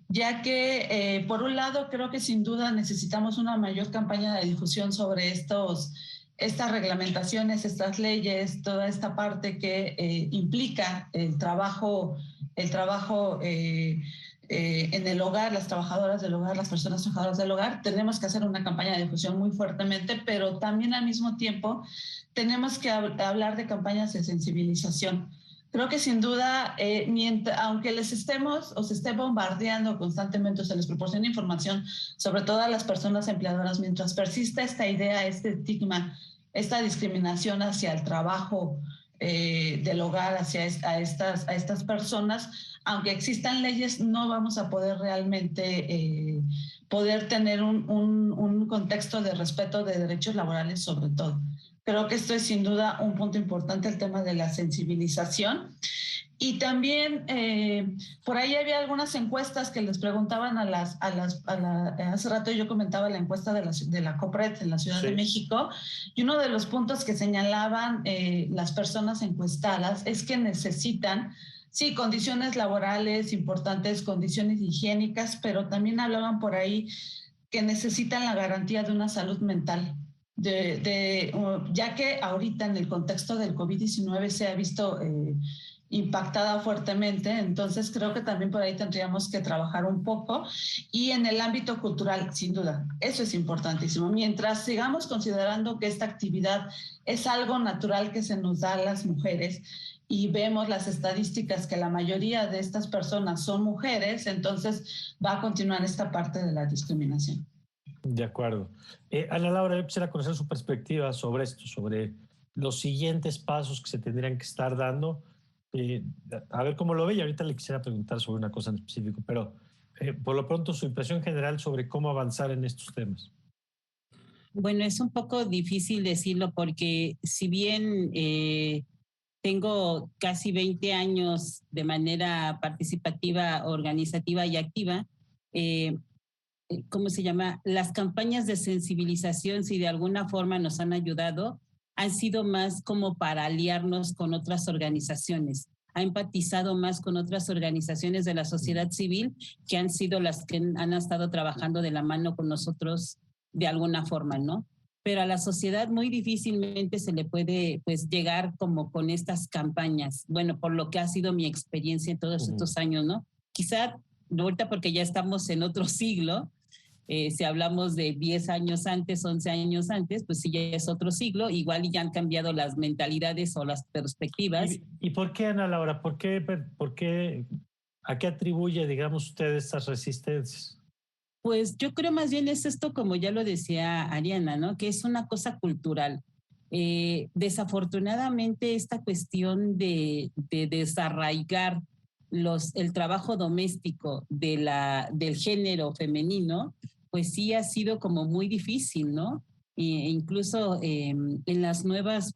ya que por un lado creo que sin duda necesitamos una mayor campaña de difusión sobre estos estas reglamentaciones, estas leyes, toda esta parte que implica el trabajo en el hogar, las trabajadoras del hogar, las personas trabajadoras del hogar, tenemos que hacer una campaña de difusión muy fuertemente, pero también al mismo tiempo tenemos que hablar de campañas de sensibilización. Creo que sin duda, aunque les estemos o se esté bombardeando constantemente, o se les proporciona información sobre todo a las personas empleadoras, mientras persista esta idea, este estigma, esta discriminación hacia el trabajo del hogar, hacia estas personas, aunque existan leyes, no vamos a poder realmente poder tener un contexto de respeto de derechos laborales sobre todo. Creo que esto es sin duda un punto importante, el tema de la sensibilización. Y también por ahí había algunas encuestas que les preguntaban hace rato yo comentaba la encuesta de la COPRED en la Ciudad de México, y uno de los puntos que señalaban las personas encuestadas es que necesitan, sí, condiciones laborales importantes, condiciones higiénicas, pero también hablaban por ahí que necesitan la garantía de una salud mental. Ya que ahorita en el contexto del COVID-19 se ha visto impactada fuertemente, entonces creo que también por ahí tendríamos que trabajar un poco. Y en el ámbito cultural, sin duda, eso es importantísimo. Mientras sigamos considerando que esta actividad es algo natural que se nos da a las mujeres y vemos las estadísticas que la mayoría de estas personas son mujeres, entonces va a continuar esta parte de la discriminación. De acuerdo. Ana Laura, yo quisiera conocer su perspectiva sobre esto, sobre los siguientes pasos que se tendrían que estar dando. A ver cómo lo ve, y ahorita le quisiera preguntar sobre una cosa en específico, pero por lo pronto su impresión general sobre cómo avanzar en estos temas. Bueno, es un poco difícil decirlo porque si bien tengo casi 20 años de manera participativa, organizativa y activa, ¿cómo se llama? Las campañas de sensibilización, si de alguna forma nos han ayudado, han sido más como para aliarnos con otras organizaciones. Ha empatizado más con otras organizaciones de la sociedad civil que han sido las que han estado trabajando de la mano con nosotros de alguna forma, ¿no? Pero a la sociedad muy difícilmente se le puede pues llegar como con estas campañas. Bueno, por lo que ha sido mi experiencia en todos estos años, ¿no? Quizá ahorita porque ya estamos en otro siglo, si hablamos de 10 años antes, 11 años antes, pues sí ya es otro siglo, igual ya han cambiado las mentalidades o las perspectivas. ¿Y por qué, Ana Laura? ¿Por qué, a qué atribuye, digamos, usted estas resistencias? Pues yo creo más bien es esto, como ya lo decía Ariana, ¿no? Que es una cosa cultural. Desafortunadamente esta cuestión de desarraigar el trabajo doméstico del género femenino, pues sí ha sido como muy difícil, ¿no? Incluso en las nuevas,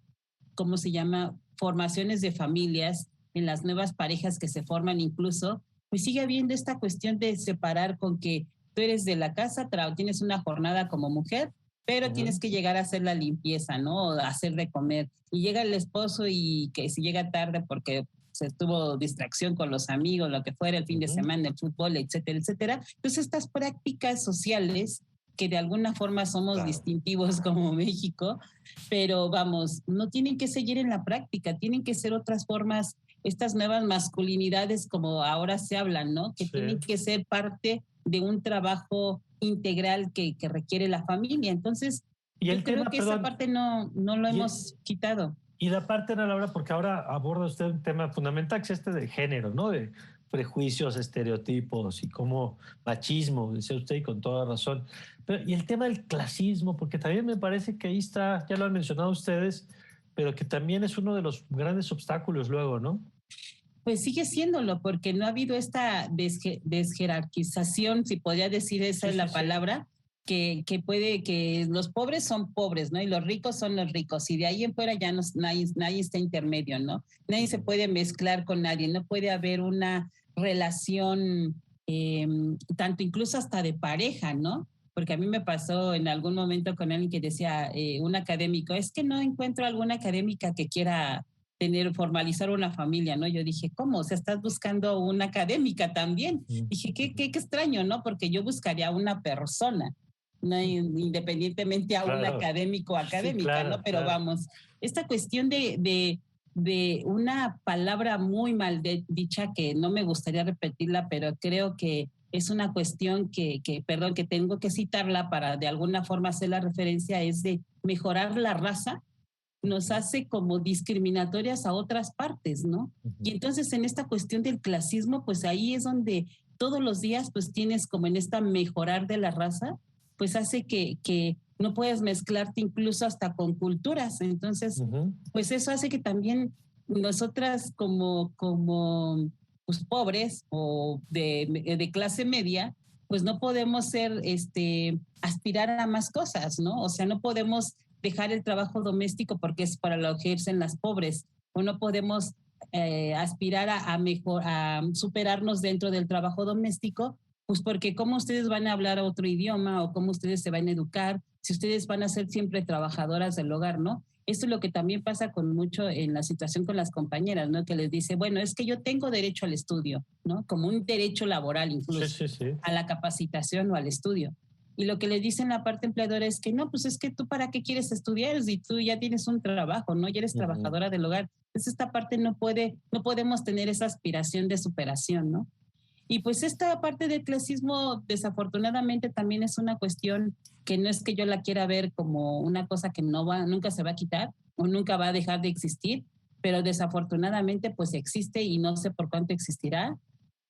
¿cómo se llama? Formaciones de familias, en las nuevas parejas que se forman incluso, pues sigue habiendo esta cuestión de separar con que tú eres de la casa, tienes una jornada como mujer, pero tienes que llegar a hacer la limpieza, ¿no? O hacer de comer. Y llega el esposo y que si llega tarde porque se tuvo distracción con los amigos, lo que fuera, el fin de semana, el fútbol, etcétera, etcétera. Entonces estas prácticas sociales que de alguna forma somos distintivos como México, pero vamos, no tienen que seguir en la práctica, tienen que ser otras formas, estas nuevas masculinidades como ahora se hablan, ¿no? Que tienen que ser parte de un trabajo integral que requiere la familia. Entonces, yo creo que esa parte no lo hemos quitado. Y la parte, Ana Laura, porque ahora aborda usted un tema fundamental, que es este de género, ¿no? De prejuicios, estereotipos y como machismo, dice usted, y con toda razón. Y el tema del clasismo, porque también me parece que ahí está, ya lo han mencionado ustedes, pero que también es uno de los grandes obstáculos luego, ¿no? Pues sigue siéndolo, porque no ha habido esta desjerarquización, si podría decir esa es la palabra, que puede, que los pobres son pobres, ¿no? Y los ricos son los ricos, y de ahí en fuera ya nadie está intermedio, ¿no? Nadie se puede mezclar con nadie, no puede haber una relación, tanto incluso hasta de pareja, ¿no? Porque a mí me pasó en algún momento con alguien que decía, un académico, es que no encuentro alguna académica que quiera formalizar una familia, ¿no? Yo dije, ¿cómo? O sea, estás buscando una académica también. Dije, qué extraño, ¿no? Porque yo buscaría una persona. ¿no? Independientemente a un académico o académica, sí, claro, ¿no? Pero vamos, esta cuestión de una palabra muy mal dicha que no me gustaría repetirla, pero creo que es una cuestión que tengo que citarla para de alguna forma hacer la referencia, es de mejorar la raza, nos hace como discriminatorias a otras partes, ¿no? Y entonces en esta cuestión del clasismo, pues ahí es donde todos los días pues tienes como en esta mejorar de la raza, pues hace que no puedes mezclarte incluso hasta con culturas. Entonces, pues eso hace que también nosotras como pues pobres o de clase media, pues no podemos aspirar a más cosas, ¿no? O sea, no podemos dejar el trabajo doméstico porque es para lo que ejercen las pobres, o no podemos aspirar a superarnos dentro del trabajo doméstico, pues porque cómo ustedes van a hablar otro idioma o cómo ustedes se van a educar, si ustedes van a ser siempre trabajadoras del hogar, ¿no? Esto es lo que también pasa con mucho en la situación con las compañeras, ¿no? Que les dice, bueno, es que yo tengo derecho al estudio, ¿no? Como un derecho laboral incluso, sí. A la capacitación o al estudio. Y lo que le dicen la parte empleadora es que no, pues es que tú para qué quieres estudiar si tú ya tienes un trabajo, ¿no? Ya eres trabajadora del hogar. Entonces esta parte no podemos tener esa aspiración de superación, ¿no? Y pues esta parte del clasismo desafortunadamente también es una cuestión que no es que yo la quiera ver como una cosa que nunca se va a quitar o nunca va a dejar de existir, pero desafortunadamente pues existe y no sé por cuánto existirá.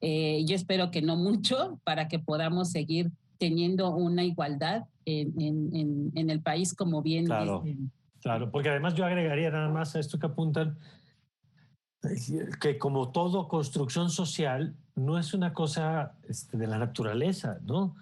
Yo espero que no mucho para que podamos seguir teniendo una igualdad en el país, como bien claro, dicen. Claro, porque además yo agregaría nada más a esto que apuntan, que como todo construcción social no es una cosa de la naturaleza, ¿no?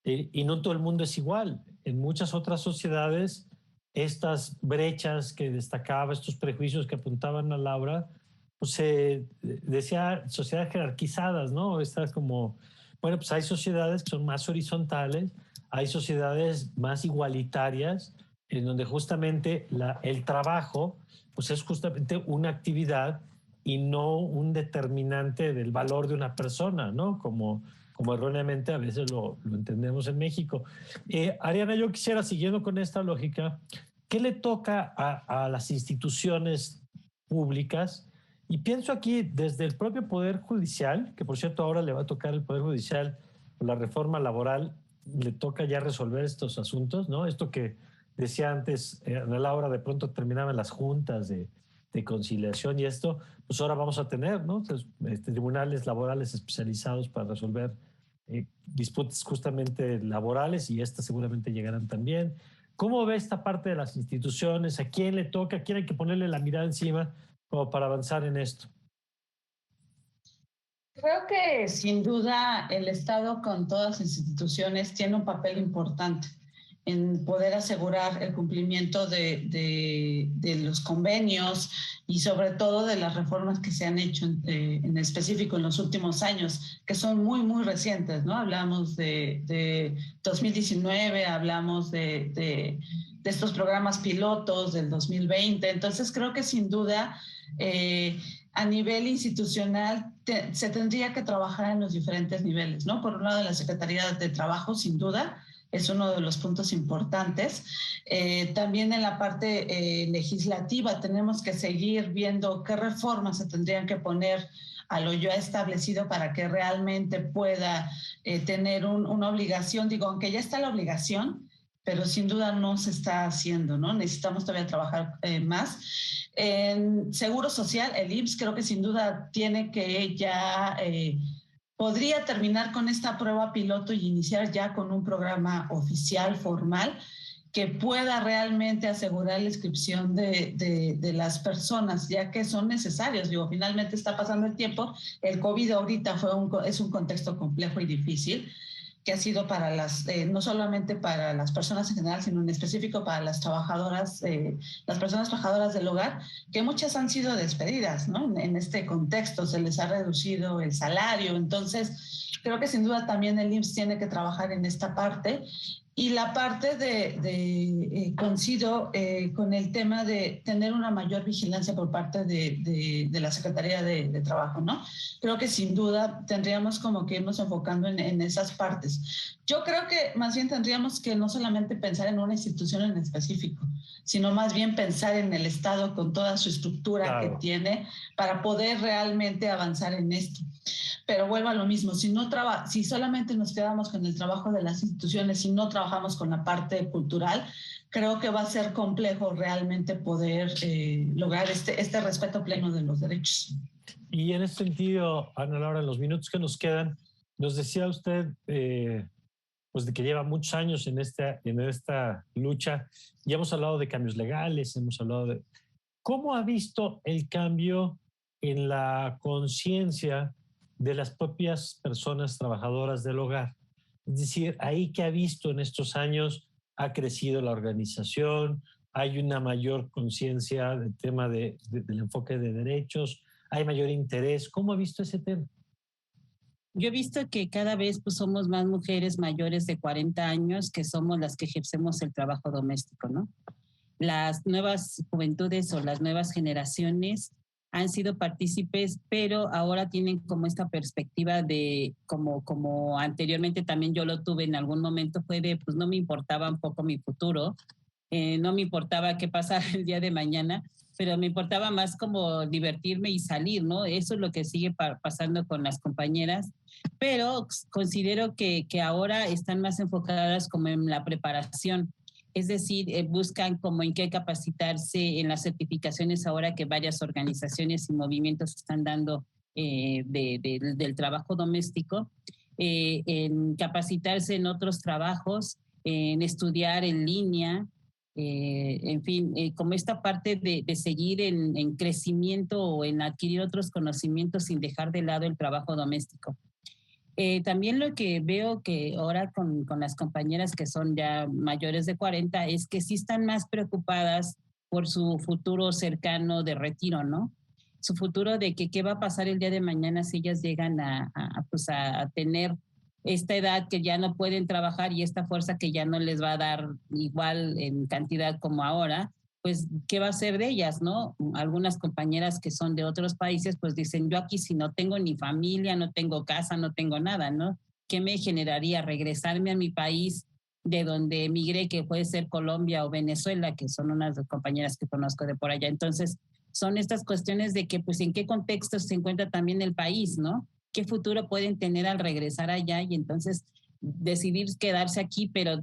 Y no todo el mundo es igual. En muchas otras sociedades, estas brechas que destacaba, estos prejuicios que apuntaban a Laura, pues se decía sociedades jerarquizadas, ¿no? Estas como, bueno, pues hay sociedades que son más horizontales, hay sociedades más igualitarias, en donde justamente el trabajo, pues es justamente una actividad y no un determinante del valor de una persona, ¿no? Como erróneamente a veces lo entendemos en México. Ariana, yo quisiera, siguiendo con esta lógica, ¿qué le toca a las instituciones públicas? Y pienso aquí desde el propio Poder Judicial, que por cierto ahora le va a tocar el Poder Judicial, por la reforma laboral, le toca ya resolver estos asuntos, ¿no? Esto que decía antes, Ana Laura, de pronto terminaban las juntas de conciliación y esto, pues ahora vamos a tener, ¿no? Tribunales laborales especializados para resolver disputas justamente laborales y estas seguramente llegarán también. ¿Cómo ve esta parte de las instituciones? ¿A quién le toca? ¿A quién hay que ponerle la mirada encima como para avanzar en esto? Creo que sin duda el Estado con todas las instituciones tiene un papel importante en poder asegurar el cumplimiento de los convenios y sobre todo de las reformas que se han hecho en específico en los últimos años, que son muy, muy recientes, ¿no? Hablamos de 2019, hablamos de estos programas pilotos del 2020, entonces creo que sin duda a nivel institucional se tendría que trabajar en los diferentes niveles, ¿no? Por un lado, la Secretaría de Trabajo, sin duda, es uno de los puntos importantes. También en la parte legislativa tenemos que seguir viendo qué reformas se tendrían que poner a lo ya establecido para que realmente pueda tener una obligación. Digo, aunque ya está la obligación, pero sin duda no se está haciendo, ¿no? Necesitamos todavía trabajar más. En Seguro Social, el IMSS creo que sin duda tiene que ya... podría terminar con esta prueba piloto y iniciar ya con un programa oficial, formal, que pueda realmente asegurar la inscripción de las personas, ya que son necesarios. Digo, finalmente está pasando el tiempo. El COVID ahorita es un contexto complejo y difícil, que ha sido para no solamente para las personas en general, sino en específico para las trabajadoras, las personas trabajadoras del hogar, que muchas han sido despedidas, ¿no? En este contexto se les ha reducido el salario. Entonces, creo que sin duda también el IMSS tiene que trabajar en esta parte Y la parte coincido con el tema de tener una mayor vigilancia por parte de la Secretaría de Trabajo, ¿no? Creo que sin duda tendríamos como que irnos enfocando en esas partes. Yo creo que más bien tendríamos que no solamente pensar en una institución en específico, sino más bien pensar en el Estado con toda su estructura que tiene para poder realmente avanzar en esto. Pero vuelvo a lo mismo, si solamente nos quedamos con el trabajo de las instituciones y no trabajamos con la parte cultural, creo que va a ser complejo realmente poder lograr este respeto pleno de los derechos. Y en ese sentido, Ana Laura, en los minutos que nos quedan, nos decía usted pues de que lleva muchos años en esta lucha, y hemos hablado de cambios legales, hemos hablado de... ¿Cómo ha visto el cambio en la conciencia de las propias personas trabajadoras del hogar? Es decir, ahí que ha visto en estos años, ha crecido la organización, hay una mayor conciencia del tema del enfoque de derechos, hay mayor interés. ¿Cómo ha visto ese tema? Yo he visto que cada vez pues, somos más mujeres mayores de 40 años que somos las que ejercemos el trabajo doméstico, ¿no? Las nuevas juventudes o las nuevas generaciones han sido partícipes, pero ahora tienen como esta perspectiva de, como anteriormente también yo lo tuve en algún momento, fue de, pues no me importaba un poco mi futuro, no me importaba qué pasara el día de mañana, pero me importaba más como divertirme y salir, ¿no? Eso es lo que sigue pasando con las compañeras, pero considero que ahora están más enfocadas como en la preparación. Es decir, buscan como en qué capacitarse en las certificaciones ahora que varias organizaciones y movimientos están dando del trabajo doméstico, en capacitarse en otros trabajos, en estudiar en línea, en fin, como esta parte de seguir en crecimiento o en adquirir otros conocimientos sin dejar de lado el trabajo doméstico. También lo que veo que ahora con las compañeras que son ya mayores de 40 es que sí están más preocupadas por su futuro cercano de retiro, ¿no? Su futuro de que qué va a pasar el día de mañana si ellas llegan a tener esta edad que ya no pueden trabajar y esta fuerza que ya no les va a dar igual en cantidad como ahora. Pues, ¿qué va a ser de ellas, no? Algunas compañeras que son de otros países, pues dicen, yo aquí si no tengo ni familia, no tengo casa, no tengo nada, ¿no? ¿Qué me generaría regresarme a mi país de donde emigré, que puede ser Colombia o Venezuela, que son unas compañeras que conozco de por allá? Entonces, son estas cuestiones de que, pues, en qué contexto se encuentra también el país, ¿no? ¿Qué futuro pueden tener al regresar allá? Y entonces decidir quedarse aquí, pero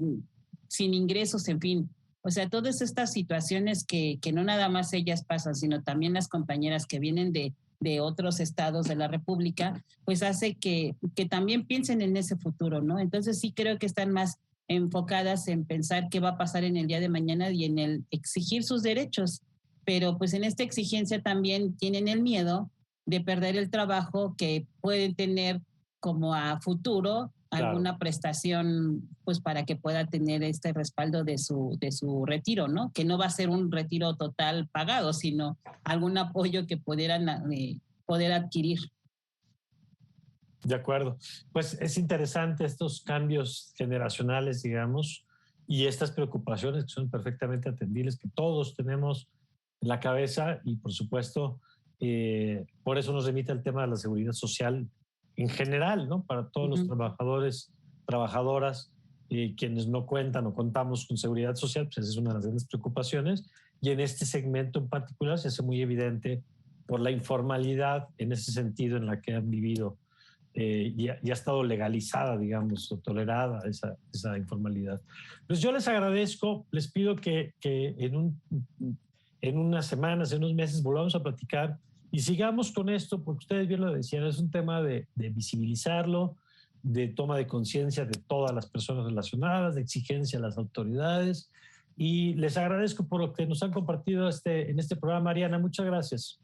sin ingresos, en fin. O sea, todas estas situaciones que no nada más ellas pasan, sino también las compañeras que vienen de otros estados de la República, pues hace que también piensen en ese futuro, ¿no? Entonces sí creo que están más enfocadas en pensar qué va a pasar en el día de mañana y en el exigir sus derechos. Pero pues en esta exigencia también tienen el miedo de perder el trabajo que pueden tener como a futuro, alguna prestación pues para que pueda tener este respaldo de su retiro, ¿no? Que no va a ser un retiro total pagado, sino algún apoyo que pudieran poder adquirir. De acuerdo. Pues es interesante estos cambios generacionales, digamos, y estas preocupaciones que son perfectamente atendibles, que todos tenemos en la cabeza, y por supuesto, por eso nos remite el tema de la seguridad social en general, ¿no? Para todos los trabajadores, trabajadoras, quienes no cuentan o contamos con seguridad social, pues esa es una de las grandes preocupaciones. Y en este segmento en particular se hace muy evidente por la informalidad en ese sentido en la que han vivido y ha estado legalizada, digamos, o tolerada esa informalidad. Pues yo les agradezco, les pido que en unas semanas, en unos meses, volvamos a platicar y sigamos con esto, porque ustedes bien lo decían, es un tema de visibilizarlo, de toma de conciencia de todas las personas relacionadas, de exigencia a las autoridades. Y les agradezco por lo que nos han compartido en este programa. Ariana, muchas gracias.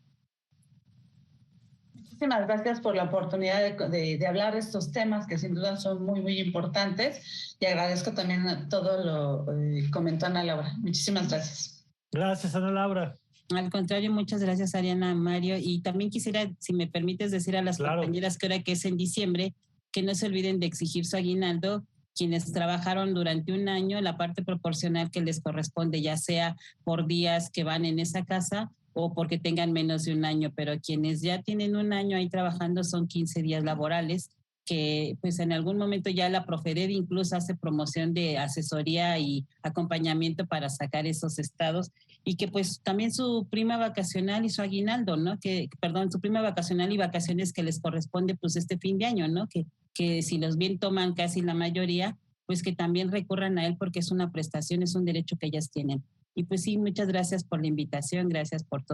Muchísimas gracias por la oportunidad de hablar de estos temas que sin duda son muy, muy importantes. Y agradezco también todo lo que comentó Ana Laura. Muchísimas gracias. Gracias, Ana Laura. Al contrario, muchas gracias, Ariana, Mario. Y también quisiera, si me permites, decir a las compañeras que ahora que es en diciembre, que no se olviden de exigir su aguinaldo quienes trabajaron durante un año, la parte proporcional que les corresponde, ya sea por días que van en esa casa o porque tengan menos de un año, pero quienes ya tienen un año ahí trabajando son 15 días laborales, que pues en algún momento ya la Profedet incluso hace promoción de asesoría y acompañamiento para sacar esos estados, y que pues también su prima vacacional y su aguinaldo, ¿no? Su prima vacacional y vacaciones que les corresponde pues este fin de año, ¿no? Que si los bien toman casi la mayoría, pues que también recurran a él porque es una prestación, es un derecho que ellas tienen. Y pues sí, muchas gracias por la invitación, gracias por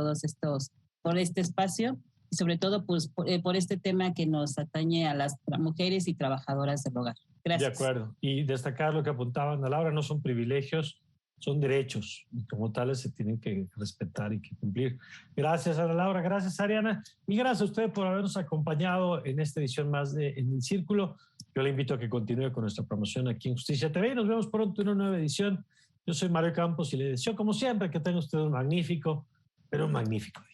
por este espacio y sobre todo pues por este tema que nos atañe a las mujeres y trabajadoras del hogar. Gracias. De acuerdo. Y destacar lo que apuntaba Ana Laura, no son privilegios, son derechos y como tales se tienen que respetar y que cumplir. Gracias, Ana Laura, gracias, Ariana, y gracias a usted por habernos acompañado en esta edición más de En el Círculo. Yo le invito a que continúe con nuestra promoción aquí en Justicia TV y nos vemos pronto en una nueva edición. Yo soy Mario Campos y le deseo, como siempre, que tenga usted un magnífico, pero un magnífico día.